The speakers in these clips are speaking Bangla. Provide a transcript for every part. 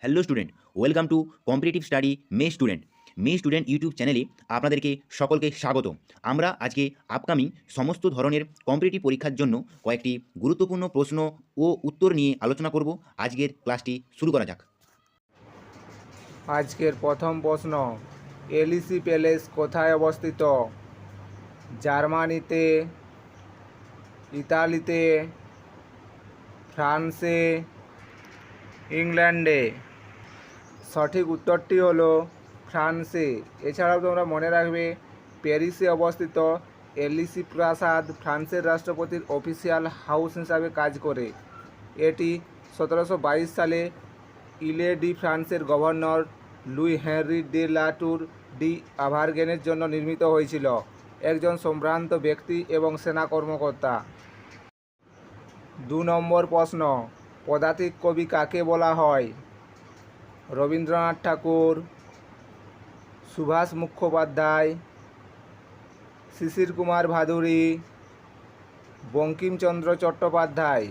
Hello student, welcome to competitive study May student YouTube চ্যানেলে আপনাদেরকে সকলকে স্বাগত। আমরা আজকে আপকামিং সমস্ত ধরনের কম্পিটিটিভ পরীক্ষার জন্য কয়েকটি গুরুত্বপূর্ণ প্রশ্ন ও উত্তর নিয়ে আলোচনা করব। আজকের ক্লাসটি শুরু করা যাক। আজকের প্রথম প্রশ্ন, এলিসি প্যালেস কোথায় অবস্থিত? জার্মানিতে, ইতালিতে, ফ্রান্সে, ইংল্যান্ডে? সঠিক উত্তরটি হলো ফ্রান্সে। এছাড়াও তোমরা মনে রাখবে, প্যারিসে অবস্থিত এলিসি প্রাসাদ ফ্রান্সের রাষ্ট্রপতির অফিসিয়াল হাউস হিসাবে কাজ করে। এটি 1722 সালে ইলে ডি ফ্রান্সের গভর্নর লুই হেনরি ডে লা টুর ডি আভারগেনের জন্য নির্মিত হয়েছিল, একজন সম্ভ্রান্ত ব্যক্তি এবং সেনা কর্মকর্তা। 2 নম্বর প্রশ্ন, পদাতিক কবি কাকে বলা হয়? রবীন্দ্রনাথ ঠাকুর, সুভাষ মুখোপাধ্যায়, শিশির কুমার ভাদুড়ী, বঙ্কিমচন্দ্র চট্টোপাধ্যায়?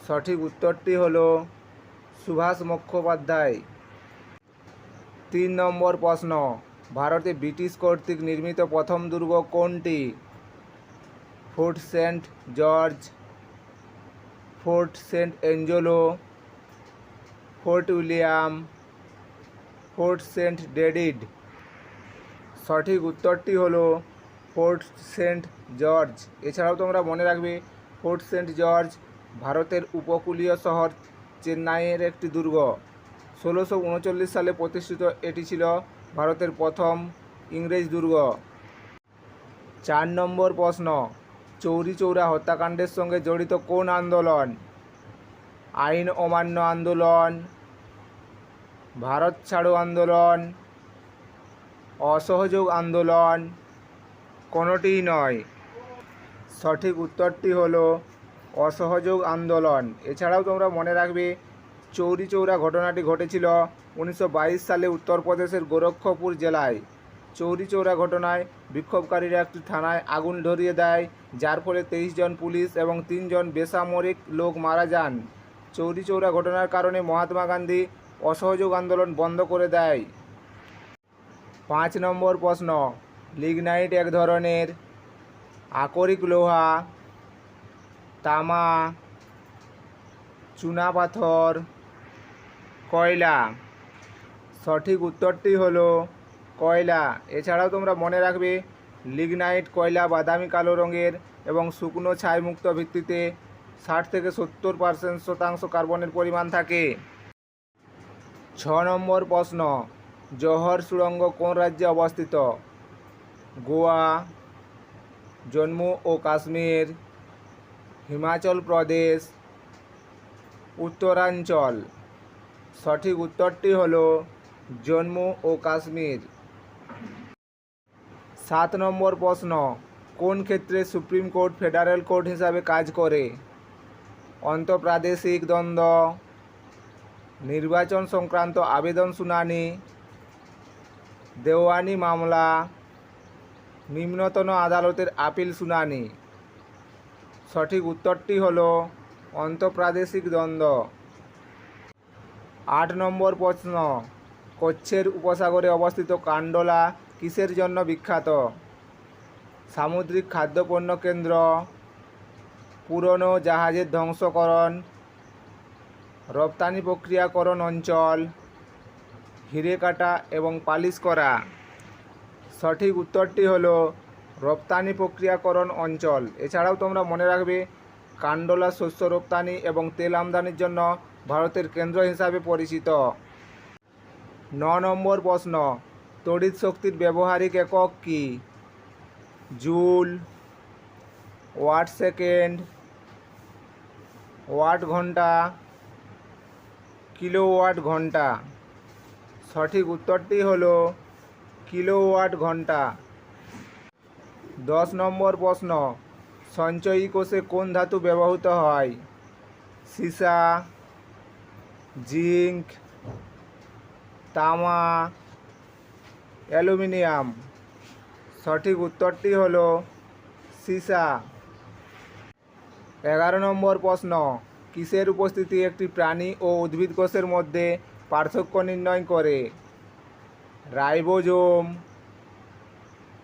সঠিক উত্তরটি হলো সুভাষ মুখোপাধ্যায়। 3 নম্বর প্রশ্ন, ভারতে ব্রিটিশ কর্তৃক নির্মিত প্রথম দুর্গ কোনটি? Fort Saint George, Fort Saint Angelo, Fort William, Fort Saint David? সঠিক উত্তরটি হলো ফোর্ট সেন্ট জর্জ। এছাড়াও তোমরা মনে রাখবে, ফোর্ট সেন্ট জর্জ ভারতের উপকূলীয় শহর চেন্নাইয়ের একটি দুর্গ। 1639 সালে প্রতিষ্ঠিত এটি ছিল ভারতের প্রথম ইংরেজ দুর্গ। 4 নম্বর প্রশ্ন, চৌরি চৌরা হত্যাকাণ্ডের সঙ্গে জড়িত কোন আন্দোলন? আইন অমান্য আন্দোলন, ভারত ছাড়ো আন্দোলন, অসহযোগ আন্দোলন? কোনোটিই নয়। সঠিক উত্তরটি হলো অসহযোগ আন্দোলন। এছাড়াও তোমরা মনে রাখবে, চৌরি চৌরা ঘটনাটি ঘটেছিল 1922 সালে উত্তরপ্রদেশের গোরক্ষপুর জেলায়। চৌরি চৌরা ঘটনায় বিক্ষোভকারীরা একটি থানায় আগুন ধরিয়ে দেয়, যার ফলে 23 জন পুলিশ এবং 3 জন বেসামরিক লোক মারা যান। চৌরি চৌরা ঘটনার কারণে মহাত্মা গান্ধী অসহযোগ আন্দোলন বন্ধ করে দেয়। 5 নম্বর প্রশ্ন, লিগনাইট এক ধরনের আকরিক লোহা, তামা, চুনাপাথর, কয়লা? সঠিক উত্তরটি হলো কয়লা। এছাড়াও তোমরা মনে রাখবে, লিগনাইট কয়লা বাদামি কালো রঙের এবং শুকনো ছাইমুক্ত ভিত্তিতে 60 থেকে 70% কার্বনের পরিমাণ থাকে। 6 নম্বর প্রশ্ন, জওহর সুড়ঙ্গ কোন রাজ্যে অবস্থিত? গোয়া, জম্মু ও কাশ্মীর, হিমাচল প্রদেশ, উত্তরাঞ্চল? সঠিক উত্তরটি হলো জম্মু ও কাশ্মীর। 7 নম্বর প্রশ্ন, কোন ক্ষেত্রে সুপ্রিম কোর্ট ফেডারেল কোর্ট হিসাবে কাজ করে? আন্তঃপ্রাদেশিক দ্বন্দ্ব, নির্বাচন সংক্রান্ত আবেদন শুনানি, দেওয়ানি মামলা, নিম্নতম আদালতের আপিল শুনানি? সঠিক উত্তরটি হলো আন্তঃপ্রাদেশিক দ্বন্দ্ব। 8 নম্বর প্রশ্ন, কচ্ছের উপসাগরে অবস্থিত কান্ডলা কিসের জন্য বিখ্যাত? সামুদ্রিক খাদ্যপণ্য কেন্দ্র, পুরনো জাহাজের ধ্বংসকরণ, রপ্তানি প্রক্রিয়াকরণ অঞ্চল, হিরে কাটা এবং পালিশ করা? সঠিক উত্তরটি হলো রপ্তানি প্রক্রিয়াকরণ অঞ্চল। এছাড়াও তোমরা মনে রাখবে, কান্ডলা শস্য রপ্তানি এবং তেল আমদানির জন্য ভারতের কেন্দ্র হিসাবে পরিচিত। 9 নম্বর প্রশ্ন, তড়িৎ শক্তির ব্যবহারিক একক কী? জুল, ওয়াট সেকেন্ড, ওয়াট ঘন্টা, কিলোওয়াট ঘন্টা? সঠিক উত্তরটি হলো কিলোওয়াট ঘন্টা। 10 নম্বর প্রশ্ন, সঞ্চয়ী কোষে কোন ধাতু ব্যবহৃত হয়? সীসা, জিঙ্ক, তামা, অ্যালুমিনিয়াম? সঠিক উত্তরটি হলো সীসা। 11 নম্বর প্রশ্ন, কিসের উপস্থিতি একটি প্রাণী ও উদ্ভিদ কোষের মধ্যে পার্থক্য নির্ণয় করে? রাইবোজোম,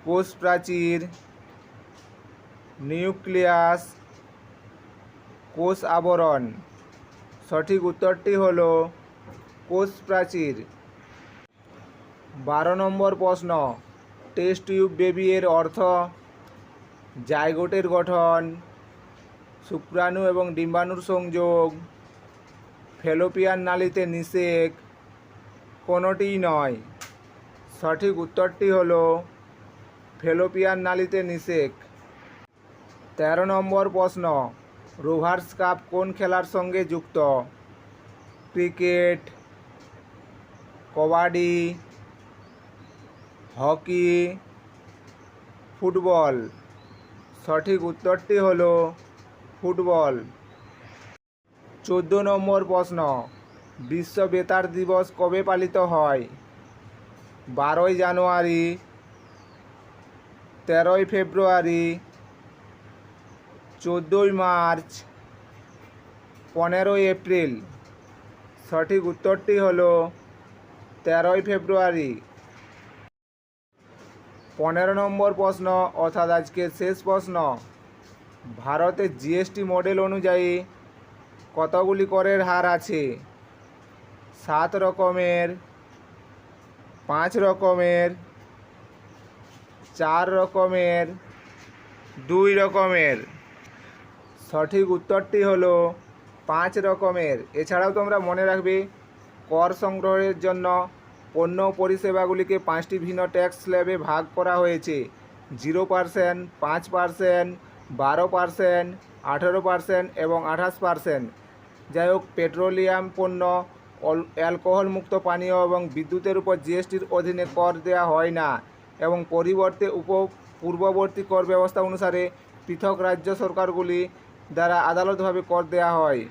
কোষ প্রাচীর, নিউক্লিয়াস, কোষ আবরণ। সঠিক উত্তরটি হল কোষ প্রাচীর। 12 নম্বর প্রশ্ন, টেস্ট টিউব বেবি এর অর্থ? জাইগোটের গঠন, শুক্রাণু এবং ডিম্বাণুর সংযোগ, ফ্যালোপিয়ান নালীতে নিষেক, কোনোটিই নয়। সঠিক উত্তরটি হল ফ্যালোপিয়ান নালীতে নিষেক। 13 নম্বর প্রশ্ন, রোভার্স কাপ কোন খেলার সঙ্গে যুক্ত? Cricket, kabaddi, hockey, football. সঠিক উত্তরটি হল ফুটবল। 14 নম্বর প্রশ্ন, বিশ্ব বেতার দিবস কবে পালিত হয়? 12ই জানুয়ারি, 13ই ফেব্রুয়ারি, 14ই মার্চ, 15ই এপ্রিল। সঠিক উত্তরটি হল 13ই ফেব্রুয়ারি। 15 নম্বর প্রশ্ন অর্থাৎ আজকের শেষ প্রশ্ন, ভারতের জিএসটি মডেল অনুযায়ী কতগুলি করের হার আছে? 7 রকমের, 5 রকমের, 4 রকমের, 2 রকমের। সঠিক উত্তরটি হলো 5 রকমের। এছাড়াও তোমরা মনে রাখবে কর সংগ্রহের জন্য পণ্য পরিষেবাগুলিকে 5টি ভিন্ন ট্যাক্স স্ল্যাবে ভাগ করা হয়েছে। 0%, 5%, 12%, 18% এবং 28%। যাই হোক, পেট্রোলিয়াম পণ্য, অ্যালকোহল মুক্ত পানীয় এবং বিদ্যুতের উপর জিএসটির অধীনে কর দেওয়া হয় না এবং পরিবর্তে পূর্ববর্তী কর ব্যবস্থা অনুসারে পৃথক রাজ্য সরকারগুলি দ্বারা আদালতভাবে কর দেওয়া হয়।